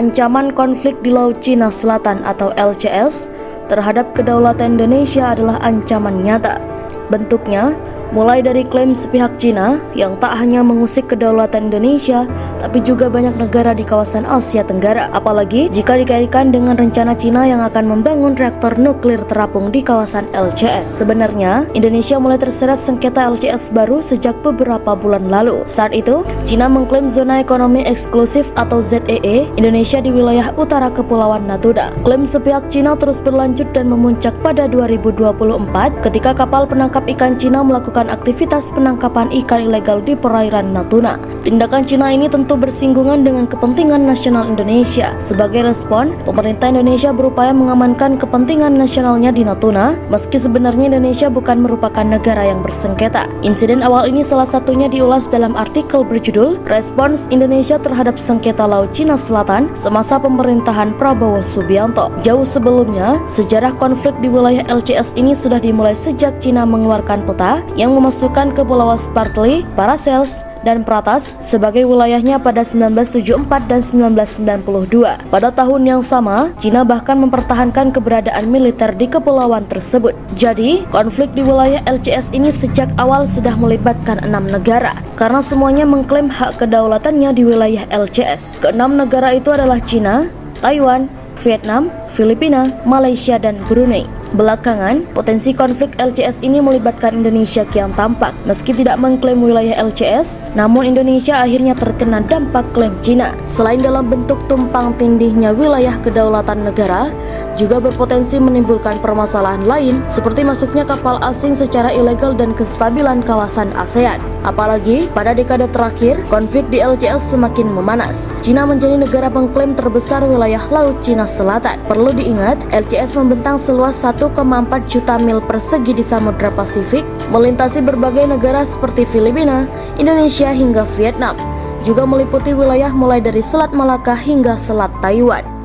Ancaman konflik di Laut Cina Selatan atau LCS terhadap kedaulatan Indonesia adalah ancaman nyata. Bentuknya mulai dari klaim sepihak Cina yang tak hanya mengusik kedaulatan Indonesia, tapi juga banyak negara di kawasan Asia Tenggara. Apalagi jika dikaitkan dengan rencana Cina yang akan membangun reaktor nuklir terapung di kawasan LCS. Sebenarnya, Indonesia mulai terseret sengketa LCS baru sejak beberapa bulan lalu. Saat itu, Cina mengklaim zona ekonomi eksklusif atau ZEE Indonesia di wilayah utara Kepulauan Natuna. Klaim sepihak Cina terus berlanjut dan memuncak pada 2024 ketika kapal penangkap ikan Cina melakukan aktivitas penangkapan ikan ilegal di perairan Natuna. Tindakan Cina ini tentu bersinggungan dengan kepentingan nasional Indonesia. Sebagai respon, pemerintah Indonesia berupaya mengamankan kepentingan nasionalnya di Natuna, meski sebenarnya Indonesia bukan merupakan negara yang bersengketa. Insiden awal ini salah satunya diulas dalam artikel berjudul Respons Indonesia terhadap Sengketa Laut Cina Selatan semasa pemerintahan Prabowo Subianto. Jauh sebelumnya, sejarah konflik di wilayah LCS ini sudah dimulai sejak Cina mengeluarkan peta yang memasukkan Kepulauan Spratly, Paracels, dan Pratas sebagai wilayahnya pada 1974 dan 1992. Pada tahun yang sama, Cina bahkan mempertahankan keberadaan militer di kepulauan tersebut. Jadi, konflik di wilayah LCS ini sejak awal sudah melibatkan 6 negara, karena semuanya mengklaim hak kedaulatannya di wilayah LCS. Keenam negara itu adalah Cina, Taiwan, Vietnam, Filipina, Malaysia, dan Brunei. Belakangan, potensi konflik LCS ini melibatkan Indonesia kian tampak. Meski tidak mengklaim wilayah LCS, namun Indonesia akhirnya terkena dampak klaim Cina. Selain dalam bentuk tumpang tindihnya wilayah kedaulatan negara, juga berpotensi menimbulkan permasalahan lain seperti masuknya kapal asing secara ilegal dan kestabilan kawasan ASEAN. Apalagi pada dekade terakhir, konflik di LCS semakin memanas. Cina menjadi negara pengklaim terbesar wilayah Laut Cina Selatan. Perlu diingat, LCS membentang seluas 1,4 juta mil persegi di Samudra Pasifik, melintasi berbagai negara seperti Filipina, Indonesia hingga Vietnam. Juga meliputi wilayah mulai dari Selat Malaka hingga Selat Taiwan.